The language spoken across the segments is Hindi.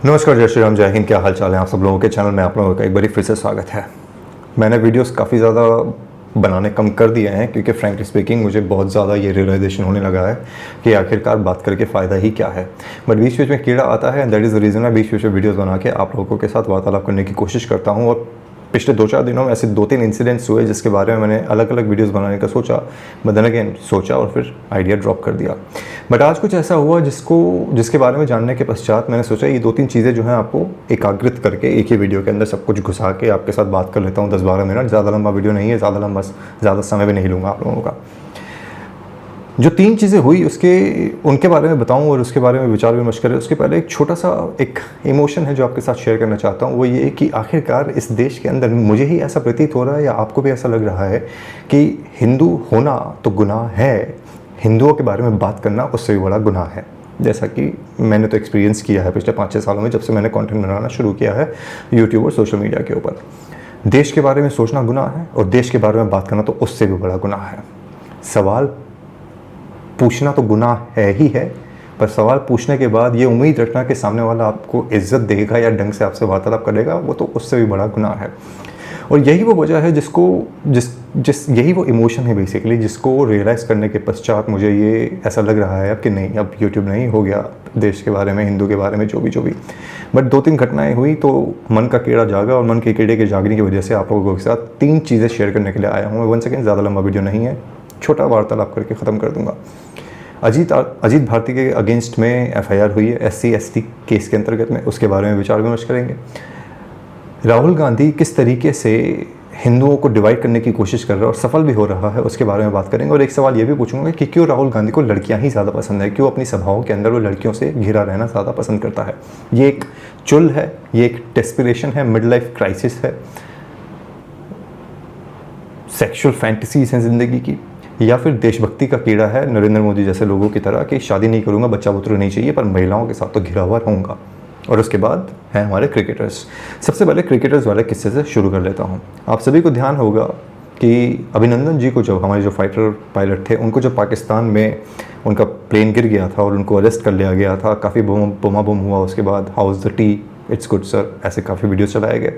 नमस्कार, जय श्री राम, जय हिंद। क्या हाल चाल है आप सब लोगों के। चैनल में आप लोगों का एक बार फिर से स्वागत है। मैंने वीडियोस काफ़ी ज़्यादा बनाने कम कर दिए हैं क्योंकि फ्रैंकली स्पीकिंग मुझे बहुत ज़्यादा ये रियलाइजेशन होने लगा है कि आखिरकार बात करके फ़ायदा ही क्या है। बट बीच बीच में कीड़ा आता है, दैट इज़ द रीज़न मैं बीच बीच में वीडियोज़ बना के आप लोगों के साथ वार्तालाप करने की कोशिश करता हूँ। और पिछले 2-4 दिनों में ऐसे 2-3 इंसिडेंट्स हुए जिसके बारे में मैंने अलग अलग वीडियोस बनाने का सोचा, बट देन अगेन सोचा और फिर आइडिया ड्रॉप कर दिया। बट आज कुछ ऐसा हुआ जिसके बारे में जानने के पश्चात मैंने सोचा ये 2-3 चीज़ें जो हैं आपको एकाग्रित करके एक ही वीडियो के अंदर सब कुछ घुसा के आपके साथ बात कर लेता हूँ। 10-12 मिनट, ज़्यादा लंबा वीडियो नहीं है, ज़्यादा समय भी नहीं लूँगा आप लोगों का। जो 3 चीज़ें हुई उनके बारे में बताऊं और उसके बारे में विचार विमर्श करें। उसके पहले एक छोटा सा एक इमोशन है जो आपके साथ शेयर करना चाहता हूं। वो ये कि आखिरकार इस देश के अंदर मुझे ही ऐसा प्रतीत हो रहा है या आपको भी ऐसा लग रहा है कि हिंदू होना तो गुनाह है, हिंदुओं के बारे में बात करना उससे भी बड़ा गुनाह है। जैसा कि मैंने तो एक्सपीरियंस किया है पिछले 5-6 सालों में, जब से मैंने कंटेंट बनाना शुरू किया है यूट्यूब और सोशल मीडिया के ऊपर। देश के बारे में सोचना गुनाह है और देश के बारे में बात करना तो उससे भी बड़ा गुनाह है। सवाल पूछना तो गुनाह है ही है, पर सवाल पूछने के बाद ये उम्मीद रखना कि सामने वाला आपको इज्जत देगा या ढंग से आपसे वार्तालाप करेगा, वो तो उससे भी बड़ा गुनाह है। और यही वो वजह है यही वो इमोशन है बेसिकली, जिसको रियलाइज़ करने के पश्चात मुझे ये ऐसा लग रहा है अब कि नहीं, अब यूट्यूब नहीं हो गया देश के बारे में, हिंदू के बारे में जो भी। बट 2-3 घटनाएं हुई तो मन का कीड़ा जागा और मन के कीड़े के जागने की वजह से आप लोगों के साथ 3 चीज़ें शेयर करने के लिए आया हूँ। 1 सेकेंड, ज़्यादा लंबा वीडियो नहीं है, छोटा वार्तालाप करके ख़त्म कर दूंगा। अजीत भारती के अगेंस्ट में एफआईआर हुई है SC/ST केस के अंतर्गत में, उसके बारे में विचार विमर्श करेंगे। राहुल गांधी किस तरीके से हिंदुओं को डिवाइड करने की कोशिश कर रहा है और सफल भी हो रहा है, उसके बारे में बात करेंगे। और एक सवाल ये भी पूछूंगा कि क्यों राहुल गांधी को लड़कियां ही ज़्यादा पसंद है, क्यों अपनी सभाओं के अंदर वो लड़कियों से घिरा रहना ज़्यादा पसंद करता है। ये एक चुल है, ये एक डेस्पिरेशन है, मिड लाइफ क्राइसिस है, सेक्सुअल फैंटेसीज हैं ज़िंदगी की, या फिर देशभक्ति का कीड़ा है नरेंद्र मोदी जैसे लोगों की तरह कि शादी नहीं करूंगा, बच्चा बुतरू नहीं चाहिए, पर महिलाओं के साथ तो घिरा हुआ रहूँगा। और उसके बाद हैं हमारे क्रिकेटर्स। सबसे पहले क्रिकेटर्स वाले किस्से से शुरू कर लेता हूँ। आप सभी को ध्यान होगा कि अभिनंदन जी को, जब हमारे जो फाइटर पायलट थे, उनको जब पाकिस्तान में उनका प्लेन गिर गया था और उनको अरेस्ट कर लिया गया था, काफ़ी बोमा बोम हुआ। उसके बाद house the T, it's good sir, ऐसे काफ़ी वीडियोस चलाए गए।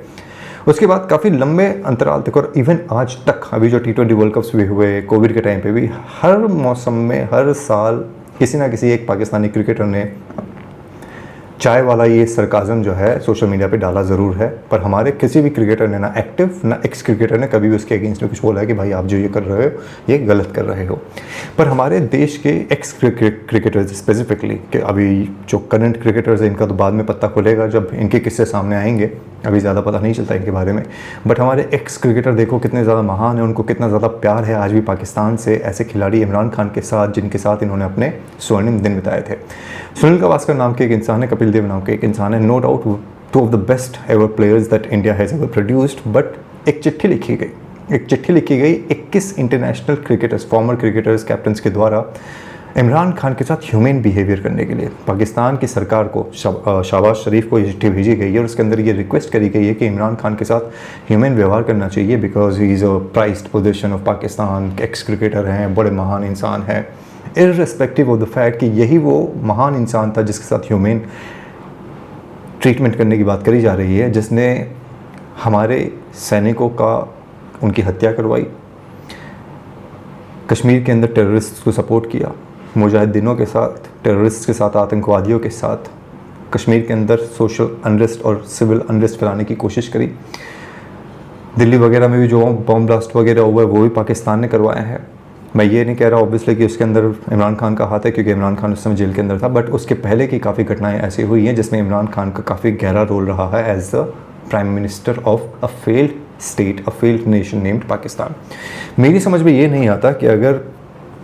उसके बाद काफ़ी लंबे अंतराल तक और इवन आज तक, अभी जो T20 वर्ल्ड कप्स भी हुए, कोविड के टाइम पे भी, हर मौसम में हर साल किसी ना किसी एक पाकिस्तानी क्रिकेटर ने चाय वाला ये सरकाज़म जो है सोशल मीडिया पे डाला ज़रूर है। पर हमारे किसी भी क्रिकेटर ने, ना एक्टिव ना एक्स क्रिकेटर ने, कभी भी उसके अगेंस्ट में कुछ बोला है कि भाई आप जो ये कर रहे हो ये गलत कर रहे हो। पर हमारे देश के एक्स क्रिकेटर्स स्पेसिफिकली, कि अभी जो करंट क्रिकेटर्स हैं इनका तो बाद में पत्ता खुलेगा जब इनके किस्से सामने आएंगे, अभी ज़्यादा पता नहीं चलता इनके बारे में। बट हमारे एक्स क्रिकेटर देखो कितने ज़्यादा महान हैं, उनको कितना ज़्यादा प्यार है आज भी पाकिस्तान से, ऐसे खिलाड़ी इमरान खान के साथ जिनके साथ इन्होंने अपने स्वर्णिम दिन बिताए थे। सुनील गावस्कर नाम के एक इंसान है, कपिल देव नाम के एक इंसान है, no doubt 2 of the best ever players that India has ever produced. But एक चिट्ठी लिखी गई 21 international cricketers, former cricketers, captains के द्वारा इमरान खान के साथ ह्यूमन बिहेवियर करने के लिए पाकिस्तान की सरकार को, शहबाज शरीफ को ये चिट्ठी भेजी गई है और उसके अंदर ये रिक्वेस्ट करी गई है कि इमरान खान के साथ ह्यूमन व्यवहार करना चाहिए, because he is a prized position of Pakistan, x cricketer हैं, बड़े महान इंसान हैं, इर्रेस्पेक्टिव ऑफ द फैक्ट कि यही वो महान इंसान था जिसके साथ ह्यूमन ट्रीटमेंट करने की बात करी जा रही है, जिसने हमारे सैनिकों का उनकी हत्या करवाई, कश्मीर के अंदर टेररिस्ट को सपोर्ट किया, मुजाहिदीनों के साथ, टेररिस्ट के साथ, आतंकवादियों के साथ कश्मीर के अंदर सोशल अनरेस्ट और सिविल अनरेस्ट फैलाने की कोशिश करी। दिल्ली वगैरह में भी जो बॉम्ब ब्लास्ट वगैरह हुआ है वो भी पाकिस्तान ने करवाया है। मैं ये नहीं कह रहा ऑब्वियसली कि उसके अंदर इमरान खान का हाथ है, क्योंकि इमरान खान उस समय जेल के अंदर था, बट उसके पहले की काफ़ी घटनाएं ऐसी हुई हैं जिसमें इमरान खान का काफ़ी गहरा रोल रहा है as the prime minister of a failed state, a failed nation named Pakistan. मेरी समझ में ये नहीं आता कि अगर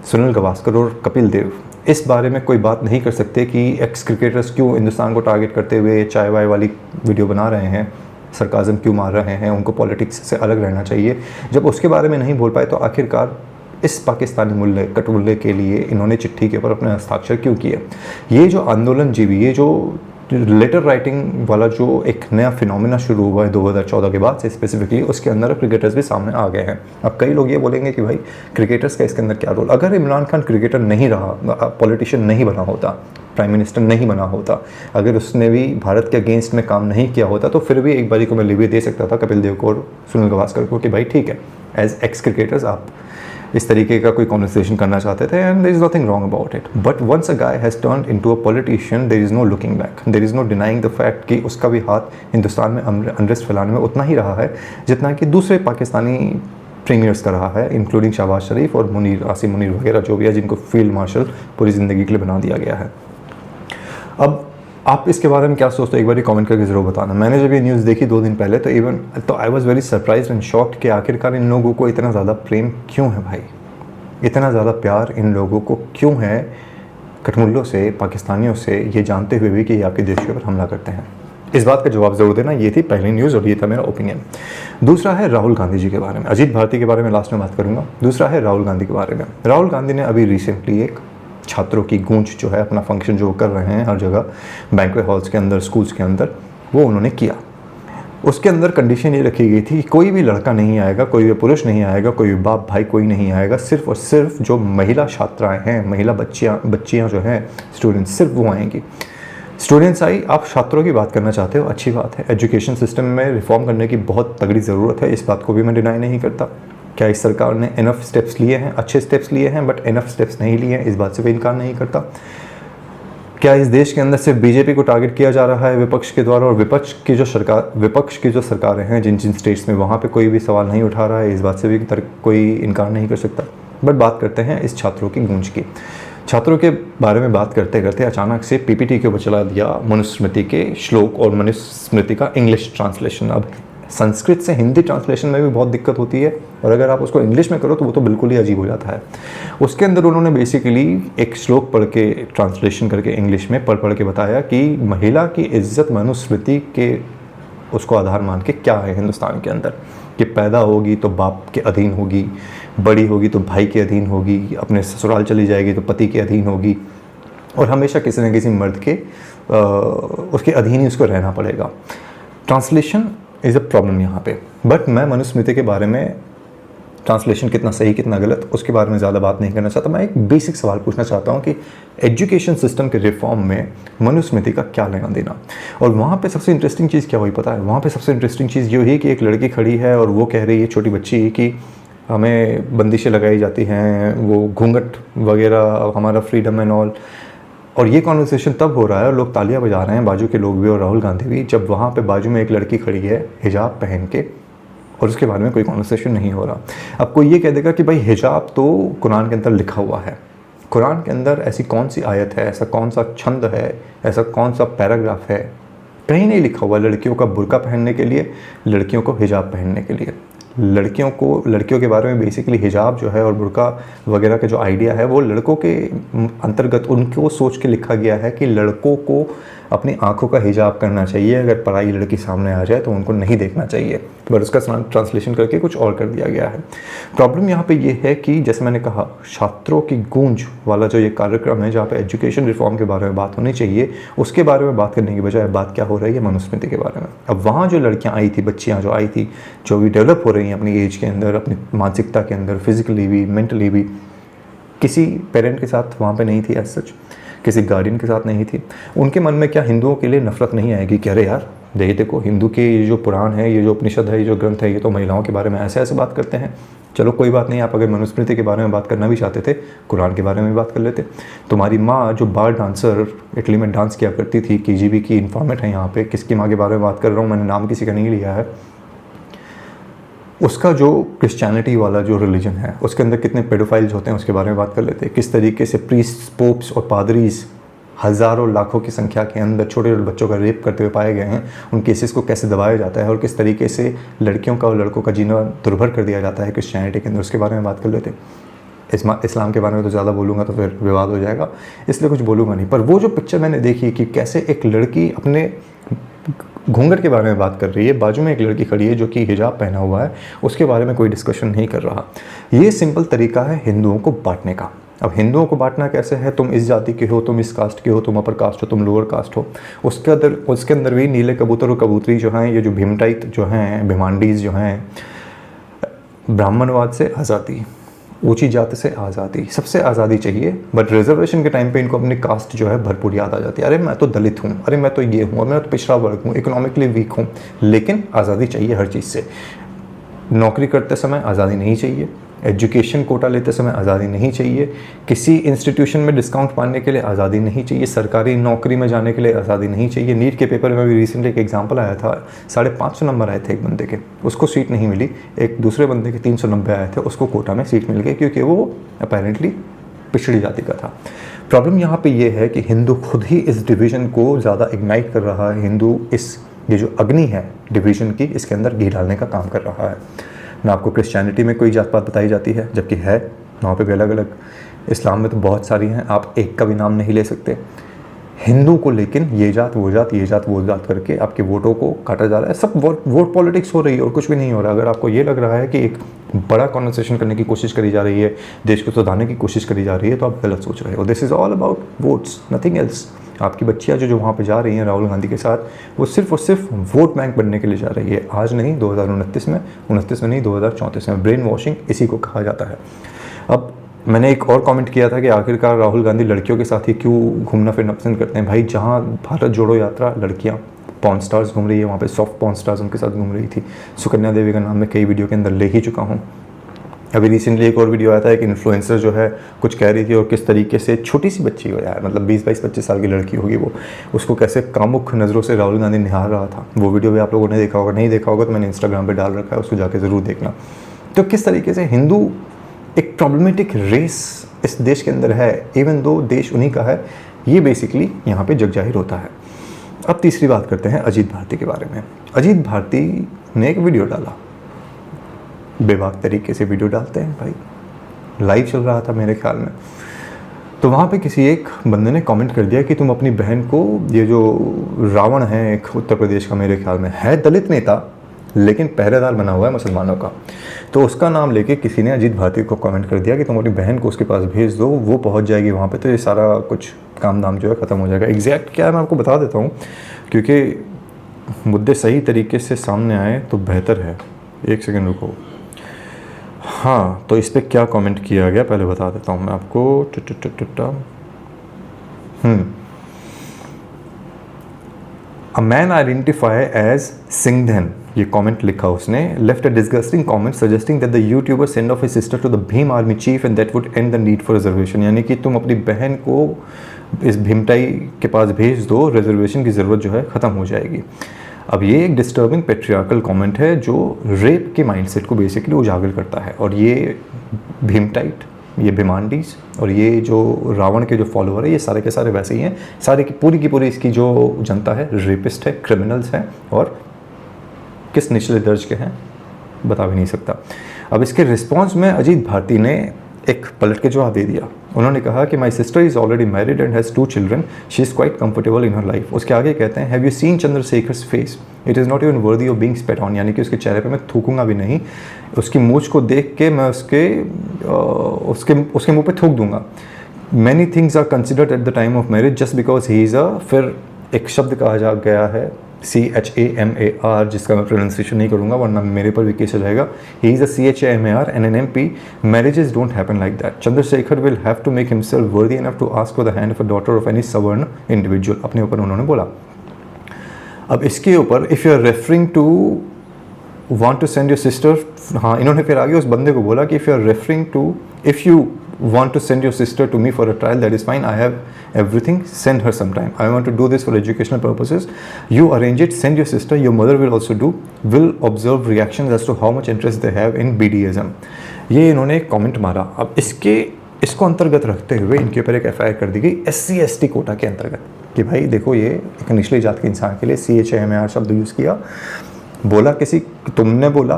सुनील गावस्कर और कपिल देव इस बारे में कोई बात नहीं कर सकते कि एक्स क्रिकेटर्स क्यों हिंदुस्तान को टारगेट करते हुए चाय वाय वाली वीडियो बना रहे हैं, सरकाज़म क्यों मार रहे हैं, उनको पॉलिटिक्स से अलग रहना चाहिए, जब उसके बारे में नहीं बोल पाए तो आखिरकार इस पाकिस्तानी कटमुल्ले के लिए इन्होंने चिट्ठी के ऊपर अपने हस्ताक्षर क्यों किए। ये जो आंदोलन जीवी, ये जो लेटर राइटिंग वाला जो एक नया फिनोमेना शुरू हुआ है 2014 के बाद से स्पेसिफिकली, उसके अंदर क्रिकेटर्स भी सामने आ गए हैं। अब कई लोग ये बोलेंगे कि भाई क्रिकेटर्स का इसके अंदर क्या रोल। अगर इमरान खान क्रिकेटर नहीं रहा, पॉलिटिशियन नहीं बना होता, प्राइम मिनिस्टर नहीं बना होता, अगर उसने भी भारत के अगेंस्ट में काम नहीं किया होता, तो फिर भी एक बारी को मैं लिवे दे सकता था कपिल देव को और सुनील गावस्कर को कि भाई ठीक है, एज एक्स क्रिकेटर्स आप इस तरीके का कोई कॉन्वर्सेशन करना चाहते थे, and there is nothing wrong about it. But once a guy has turned into a politician, there is no looking back, there is no denying the fact कि उसका भी हाथ हिंदुस्तान में अनरेस्ट फैलाने में उतना ही रहा है जितना कि दूसरे पाकिस्तानी प्रीमियर्स का रहा है, इंक्लूडिंग शहबाज शरीफ और मुनीर, आसिम मुनीर वगैरह जो भी है, जिनको फील्ड मार्शल पूरी ज़िंदगी के लिए बना दिया गया है। अब आप इसके बारे में क्या सोचते हो, एक बार कमेंट करके ज़रूर बताना। मैंने जब ये न्यूज़ देखी 2 दिन पहले तो I was very surprise and shocked कि आखिरकार इन लोगों को इतना ज़्यादा प्रेम क्यों है भाई, इतना ज़्यादा प्यार इन लोगों को क्यों है कठमुल्लों से, पाकिस्तानियों से, ये जानते हुए भी कि ये आपके देश के ऊपर हमला करते हैं। इस बात का जवाब ज़रूर देना। ये थी पहली न्यूज़ और ये था मेरा ओपिनियन। दूसरा है राहुल गांधी जी के बारे में। अजीत भारती के बारे में लास्ट में बात करूँगा। दूसरा है राहुल गांधी के बारे में। राहुल गांधी ने अभी रिसेंटली एक छात्रों की गूंज जो है, अपना फंक्शन जो कर रहे हैं हर जगह, बैंक्वेट हॉल्स के अंदर, स्कूल्स के अंदर, वो उन्होंने किया। उसके अंदर कंडीशन ये रखी गई थी कि कोई भी लड़का नहीं आएगा, कोई भी पुरुष नहीं आएगा, कोई भी बाप भाई कोई नहीं आएगा, सिर्फ और सिर्फ जो महिला छात्राएं हैं, महिला बच्चियां जो हैं, स्टूडेंट्स, सिर्फ वो आएंगी। Students I. आप छात्रों की बात करना चाहते हो, अच्छी बात है। एजुकेशन सिस्टम में रिफॉर्म करने की बहुत तगड़ी ज़रूरत है, इस बात को भी मैं डिनाई नहीं करता। क्या इस सरकार ने इनफ स्टेप्स लिए हैं? अच्छे स्टेप्स लिए हैं, बट इनफ स्टेप्स नहीं लिए हैं, इस बात से भी इनकार नहीं करता। क्या इस देश के अंदर सिर्फ बीजेपी को टारगेट किया जा रहा है विपक्ष के द्वारा, और विपक्ष की जो सरकारें हैं जिन जिन स्टेट्स में, वहाँ पे कोई भी सवाल नहीं उठा रहा है, इस बात से भी कोई इनकार नहीं कर सकता। बट बात करते हैं इस छात्रों की गूंज की। छात्रों के बारे में बात करते करते अचानक से पीपीटी के ऊपर चला दिया मनुस्मृति के श्लोक और मनुस्मृति का इंग्लिश ट्रांसलेशन। अब संस्कृत से हिंदी ट्रांसलेशन में भी बहुत दिक्कत होती है, और अगर आप उसको इंग्लिश में करो तो वो तो बिल्कुल ही अजीब हो जाता है। उसके अंदर उन्होंने बेसिकली एक श्लोक पढ़ के, ट्रांसलेशन करके इंग्लिश में पढ़ के बताया कि महिला की इज्जत मनुस्मृति के उसको आधार मान के क्या है हिंदुस्तान के अंदर, कि पैदा होगी तो बाप के अधीन होगी, बड़ी होगी तो भाई के अधीन होगी, अपने ससुराल चली जाएगी तो पति के अधीन होगी, और हमेशा किसी न किसी मर्द के उसके अधीन ही उसको रहना पड़ेगा। ट्रांसलेशन इज़ अ प्रॉब्लम यहाँ पे। बट मैं मनुस्मृति के बारे में, ट्रांसलेशन कितना सही कितना गलत, उसके बारे में ज़्यादा बात नहीं करना चाहता। मैं एक बेसिक सवाल पूछना चाहता हूँ कि एजुकेशन सिस्टम के रिफॉर्म में मनुस्मृति का क्या लेना देना। और वहाँ पे सबसे इंटरेस्टिंग चीज़ क्या हुई पता है? वहाँ पे सबसे इंटरेस्टिंग चीज़ ये हुई कि एक लड़की खड़ी है और वो कह रही है, छोटी बच्ची, कि हमें बंदिशें लगाई जाती हैं, वो घूंघट वगैरह, हमारा फ्रीडम एंड ऑल। और ये कॉन्वर्सेशन तब हो रहा है और लोग तालियां बजा रहे हैं, बाजू के लोग भी और राहुल गांधी भी, जब वहाँ पे बाजू में एक लड़की खड़ी है हिजाब पहन के, और उसके बारे में कोई कॉन्वर्सेशन नहीं हो रहा। अब कोई ये कह देगा कि भाई हिजाब तो कुरान के अंदर लिखा हुआ है। कुरान के अंदर ऐसी कौन सी आयत है, ऐसा कौन सा छंद है, ऐसा कौन सा पैराग्राफ है? कहीं नहीं लिखा हुआ लड़कियों का बुर्का पहनने के लिए, लड़कियों को हिजाब पहनने के लिए। लड़कियों के बारे में बेसिकली हिजाब जो है और बुर्का वगैरह का जो आइडिया है, वो लड़कों के अंतर्गत उनको सोच के लिखा गया है कि लड़कों को अपनी आंखों का हिजाब करना चाहिए, अगर पराई लड़की सामने आ जाए तो उनको नहीं देखना चाहिए। बट उसका ट्रांसलेशन करके कुछ और कर दिया गया है। प्रॉब्लम यहाँ पे ये है कि जैसे मैंने कहा, छात्रों की गूंज वाला जो ये कार्यक्रम है, जहाँ पे एजुकेशन रिफॉर्म के बारे में बात होनी चाहिए, उसके बारे में बात करने की बजाय बात क्या हो रही है? मनुस्मृति के बारे में। अब वहाँ जो लड़कियाँ आई थी, बच्चियाँ जो आई थी, जो भी डेवलप हो रही हैं अपनी एज के अंदर, अपनी मानसिकता के अंदर, फिजिकली भी, मेंटली भी, किसी पेरेंट के साथ वहाँ पे नहीं थी एज सच, किसी गार्डियन के साथ नहीं थी। उनके मन में क्या हिंदुओं के लिए नफरत नहीं आएगी कि अरे यार देखो हिंदू के ये जो पुराण है, ये जो उपनिषद है, ये जो ग्रंथ है, ये तो महिलाओं के बारे में ऐसे ऐसे बात करते हैं। चलो कोई बात नहीं, आप अगर मनुस्मृति के बारे में बात करना भी चाहते थे, कुरान के बारे में भी बात कर लेते। तुम्हारी माँ जो बार डांसर इटली में डांस किया करती थी, KGB की इन्फॉर्मेट है यहाँ पे, किसकी माँ के बारे में बात कर रहा हूँ, मैंने नाम किसी का नहीं लिया है, उसका जो क्रिश्चियनिटी वाला जो रिलीजन है, उसके अंदर कितने पेडोफाइल्स होते हैं उसके बारे में बात कर लेते हैं। किस तरीके से प्रीस्ट, पोप्स और पादरीज हज़ारों लाखों की संख्या के अंदर छोटे छोटे बच्चों का रेप करते हुए पाए गए हैं, उन केसेस को कैसे दबाया जाता है और किस तरीके से लड़कियों का और लड़कों का जीना दुर्भर कर दिया जाता है क्रिश्चियनिटी के अंदर, उसके बारे में बात कर लेते हैं। इस्लाम के बारे में तो ज़्यादा बोलूँगा तो फिर विवाद हो जाएगा, इसलिए कुछ बोलूँगा नहीं। पर वो जो पिक्चर मैंने देखी कि कैसे एक लड़की अपने घूंघट के बारे में बात कर रही है, बाजू में एक लड़की खड़ी है जो कि हिजाब पहना हुआ है, उसके बारे में कोई डिस्कशन नहीं कर रहा। ये सिंपल तरीका है हिंदुओं को बांटने का। अब हिंदुओं को बांटना कैसे है, तुम इस जाति के हो, तुम इस कास्ट के हो, तुम अपर कास्ट हो, तुम लोअर कास्ट हो। उसके अंदर भी नीले कबूतर और कबूतरी जो हैं, ये जो भीमटाइट जो हैं, भिमांडीज जो हैं, ब्राह्मणवाद से आज़ादी, ऊंची जाति से आज़ादी, सबसे आज़ादी चाहिए। बट रिजर्वेशन के टाइम पे इनको अपनी कास्ट जो है भरपूर याद आ जाती है। अरे मैं तो दलित हूँ, अरे मैं तो ये हूँ, मैं तो पिछड़ा वर्ग हूँ, इकोनॉमिकली वीक हूँ, लेकिन आज़ादी चाहिए हर चीज़ से। नौकरी करते समय आज़ादी नहीं चाहिए, एजुकेशन कोटा लेते समय आज़ादी नहीं चाहिए, किसी इंस्टीट्यूशन में डिस्काउंट पाने के लिए आज़ादी नहीं चाहिए, सरकारी नौकरी में जाने के लिए आज़ादी नहीं चाहिए। नीट के पेपर में भी रिसेंटली एक एग्जांपल आया था, 550 नंबर आए थे एक बंदे के, उसको सीट नहीं मिली। एक दूसरे बंदे के 390 आए थे, उसको कोटा में सीट मिल गई, क्योंकि वो अपेरेंटली पिछड़ी जाति का था। प्रॉब्लम यहाँ पे ये है कि हिंदू खुद ही इस डिवीज़न को ज़्यादा इग्नाइट कर रहा है। हिंदू ये जो अग्नि है डिवीज़न की, इसके अंदर घी डालने का काम कर रहा है। ना आपको क्रिश्चियनिटी में कोई जात पात बताई जाती है, जबकि है, वहाँ पे भी अलग अलग। इस्लाम में तो बहुत सारी हैं, आप एक का भी नाम नहीं ले सकते। हिंदू को लेकिन ये जात वो जात, ये जात वो जात करके आपके वोटों को काटा जा रहा है। सब वोट पॉलिटिक्स हो रही है और कुछ भी नहीं हो रहा। अगर आपको ये लग रहा है कि एक बड़ा कॉन्वर्सेशन करने की कोशिश करी जा रही है, देश को सुधारने की कोशिश करी जा रही है, तो आप गलत सोच रहे हो। This is all about votes, nothing else. आपकी बच्चियाँ जो वहाँ पे जा रही हैं राहुल गांधी के साथ, वो सिर्फ और सिर्फ वोट बैंक बनने के लिए जा रही है। आज नहीं, 2029 में, 29 में नहीं, 2034 में। ब्रेन वॉशिंग इसी को कहा जाता है। अब मैंने एक और कमेंट किया था कि आखिरकार राहुल गांधी लड़कियों के साथ ही क्यों घूमना फिरना पसंद करते हैं। भाई, जहाँ भारत जोड़ो यात्रा, लड़कियाँ पॉर्न स्टार्स घूम रही है, वहाँ पे सॉफ्ट पॉर्न स्टार्स उनके साथ घूम रही थी। सुकन्या देवी का नाम मैं कई वीडियो के अंदर ले ही चुका हूँ। अभी रिसेंटली एक और वीडियो आया था, एक इन्फ्लुएंसर जो है कुछ कह रही थी, और किस तरीके से छोटी सी बच्ची हो यार, मतलब 20-22-25 साल की लड़की होगी वो, उसको कैसे कामुक नज़रों से राहुल गांधी निहार रहा था। वो वीडियो भी आप लोगों ने देखा होगा, नहीं देखा होगा तो मैंने इंस्टाग्राम पे डाल रखा है, उसको जाके ज़रूर देखना। तो किस तरीके से हिंदू एक प्रॉब्लमेटिक रेस इस देश के अंदर है, इवन दो देश उन्हीं का है, ये बेसिकली यहाँ पे जग जाहिर होता है। अब तीसरी बात करते हैं अजीत भारती के बारे में। अजीत भारती ने एक वीडियो डाला, बेबाक तरीके से वीडियो डालते हैं भाई, लाइव चल रहा था मेरे ख्याल में। तो वहाँ पे किसी एक बंदे ने कमेंट कर दिया कि तुम अपनी बहन को, ये जो रावण है एक उत्तर प्रदेश का, मेरे ख्याल में है दलित नेता लेकिन पहरेदार बना हुआ है मुसलमानों का, तो उसका नाम लेके किसी ने अजीत भारती को कमेंट कर दिया कि तुम अपनी बहन को उसके पास भेज दो, वो पहुँच जाएगी वहाँ पे, तो ये सारा कुछ काम धाम जो है ख़त्म हो जाएगा। एग्जैक्ट क्या है मैं आपको बता देता हूँ, क्योंकि मुद्दे सही तरीके से सामने आए तो बेहतर है। एक सेकेंड रुको। हाँ, तो इस पर क्या कमेंट किया गया पहले बता देता हूँ मैं आपको। A man identify as Singhdhan, ये कमेंट लिखा उसने, left a disgusting comment suggesting that the YouTuber send off his sister to the Bhim Army chief and that would end the need for reservation. यानी कि तुम अपनी बहन को इस भीमटाई के पास भेज दो, रिजर्वेशन की ज़रूरत जो है ख़त्म हो जाएगी। अब ये एक डिस्टर्बिंग पेट्रियार्कल कमेंट है जो रेप के माइंडसेट को बेसिकली उजागर करता है। और ये भीमटाइट, ये भिमांडीज और ये जो रावण के जो फॉलोअर है, ये सारे के सारे वैसे ही हैं। सारे की पूरी इसकी जो जनता है रेपिस्ट है, क्रिमिनल्स हैं, और किस निचले दर्ज के हैं बता भी नहीं सकता। अब इसके रिस्पॉन्स में अजीत भारती ने एक पलट के जवाब दे दिया। उन्होंने कहा कि my sister is already married and has 2 children, she is quite comfortable in her life. उसके आगे कहते हैं, have you seen Chandrashekhar's face, it is not even worthy of being spat on. यानी कि उसके चेहरे पे मैं थूकूंगा भी नहीं, उसकी मूछ को देख के मैं उसके मुंह पे थूक दूंगा। Many things are considered at the time of marriage just because he is a, फिर एक शब्द कहा जा गया है CHAMAR, जिसका मैं प्रोनाउंसिएशन नहीं करूँगा वरना मेरे पर भी केस हो जाएगा। ही is a CHAMAR and an MP. Marriages don't happen like that. Chandrasekhar will have to make himself worthy enough to ask for the hand of a daughter of any Savarna individual. अपने ऊपर उन्होंने बोला। अब इसके ऊपर if you are referring to want to send your sister, हाँ, इन्होंने फिर आगे उस बंदे को बोला कि if you are referring to, if you want to send your sister to me for a trial, that is fine, I have everything, send her sometime. I want to do this for educational purposes. You arrange it, send your sister, your mother will also do, will observe reactions as to how much interest they have in BDSM. ये इन्होंने एक कमेंट मारा। अब इसको अंतर्गत रखते हुए इनके ऊपर एक FIR कर दी गई SC/ST कोटा के अंतर्गत कि भाई देखो, ये एक निचली जात के इंसान के लिए CHAMAR शब्द यूज़ किया, बोला किसी, तुमने बोला,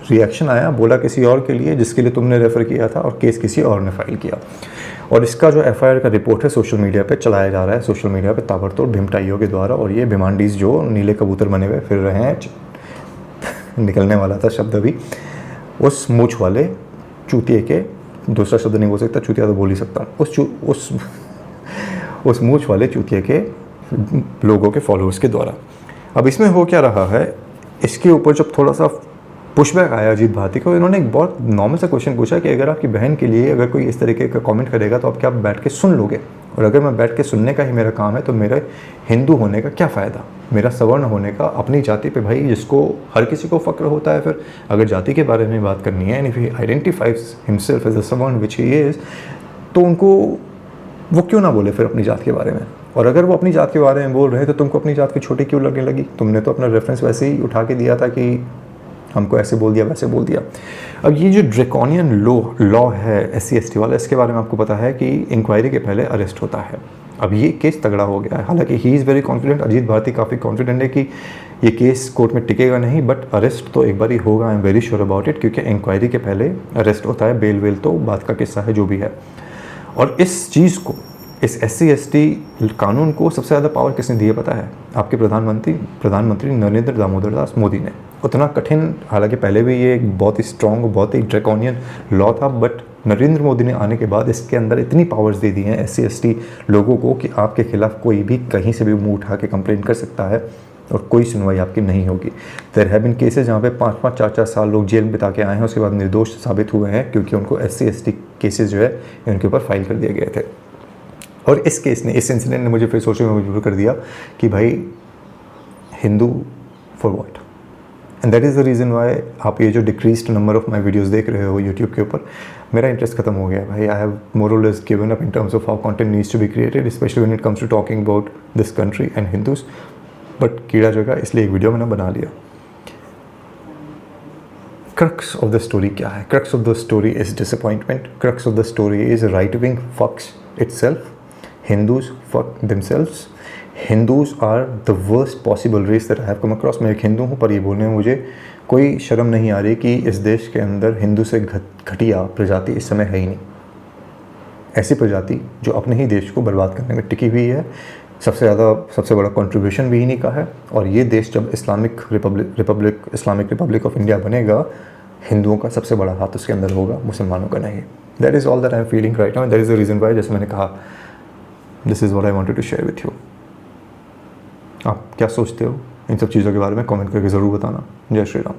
रिएक्शन आया, बोला किसी और के लिए जिसके लिए तुमने रेफ़र किया था, और केस किसी और ने फाइल किया। और इसका जो FIR का रिपोर्ट है सोशल मीडिया पे चलाया जा रहा है, सोशल मीडिया पे ताबड़तोड़ भीमटाइयों के द्वारा। और ये भिमांडीज जो नीले कबूतर बने हुए फिर रहे हैं, निकलने वाला था शब्द अभी, उस मूछ वाले चूतिए के दूसरा शब्द नहीं बोल सकता, चूतिया तो बोल ही सकता हूँ, उस मूंछ वाले चूतिया के लोगों के फॉलोअर्स के द्वारा। अब इसमें हो क्या रहा है, इसके ऊपर जब थोड़ा सा पुशबैक आया अजीत भारती को, इन्होंने एक बहुत नॉर्मल सा क्वेश्चन पूछा कि अगर आपकी बहन के लिए अगर कोई इस तरीके का कमेंट करेगा तो आप क्या बैठ के सुन लोगे, और अगर मैं बैठ के सुनने का ही मेरा काम है तो मेरे हिंदू होने का क्या फ़ायदा, मेरा सवर्ण होने का, अपनी जाति पे भाई जिसको हर किसी को फ़क्र होता है, फिर अगर जाति के बारे में बात करनी है, and if he identifies himself as a savarna which he is, तो उनको वो क्यों ना बोले फिर अपनी जात के बारे में। और अगर वो अपनी जात के बारे में बोल रहे हैं तो तुमको अपनी जात की छोटी क्यों लगने लगी, तुमने तो अपना रेफरेंस वैसे ही उठा के दिया था कि हमको ऐसे बोल दिया वैसे बोल दिया। अब ये जो ड्रैकोनियन लॉ है SC/ST वाला, इसके बारे में आपको पता है कि इंक्वायरी के पहले अरेस्ट होता है। अब ये केस तगड़ा हो गया है, हालांकि he is very confident, Ajit Bharti काफ़ी कॉन्फिडेंट है कि ये केस कोर्ट में टिकेगा नहीं, बट अरेस्ट तो एक बार ही होगा, I am very sure about it, क्योंकि इंक्वायरी के पहले अरेस्ट होता है, बेल वेल तो बात का किस्सा है जो भी है। और इस चीज़ को, इस SC/ST कानून को सबसे ज़्यादा पावर किसने दी है पता है? आपके प्रधानमंत्री नरेंद्र दामोदर दास मोदी ने। उतना कठिन, हालांकि पहले भी ये एक बहुत ही स्ट्रॉन्ग, बहुत ही ड्रैकोनियन लॉ था, बट नरेंद्र मोदी ने आने के बाद इसके अंदर इतनी पावर्स दे दी हैं SC/ST लोगों को कि आपके खिलाफ कोई भी कहीं से भी मुंह उठा के कंप्लेंट कर सकता है और कोई सुनवाई आपकी नहीं होगी। देयर हैव बीन केसेस जहाँ पे 5-5, 4-4 साल लोग जेल बिता के आए हैं, उसके बाद निर्दोष साबित हुए हैं, क्योंकि उनको SC/ST केसेस जो है उनके ऊपर फाइल कर दिए गए थे। और इस केस ने, इस इंसिडेंट ने मुझे फिर सोचने में मजबूर कर दिया कि भाई Hindu for what, and that is the reason Y आप ये जो decreased number of my videos देख रहे हो यूट्यूब के ऊपर, मेरा इंटरेस्ट खत्म हो गया भाई। आई have more or less given up in terms of how content needs to be created, specially when it comes to talking about this country and Hindus. But कीड़ा जगह, इसलिए एक वीडियो मैंने बना लिया। क्रक्स ऑफ द स्टोरी क्या है? Crux of the story is disappointment, crux of the story is right wing फक्स itself. Hindus fuck themselves. Hindus are the worst possible race that I have come across. मैं एक हिंदू हूँ, पर ये बोलने में मुझे कोई शर्म नहीं आ रही कि इस देश के अंदर हिंदू से घटिया प्रजाति इस समय है ही नहीं। ऐसी प्रजाति जो अपने ही देश को बर्बाद करने में टिकी हुई है, सबसे बड़ा कंट्रीब्यूशन भी इन्हीं का है। और ये देश जब इस्लामिक रिपब्लिक ऑफ इंडिया बनेगा, हिंदुओं का सबसे बड़ा हाथ उसके अंदर होगा, मुसलमानों का नहीं। That is all that I am feeling right now, that is the reason why, जैसे मैंने कहा, this is what I wanted to share with you. आप क्या सोचते हो इन सब चीज़ों के बारे में? कमेंट करके ज़रूर बताना। जय श्री राम।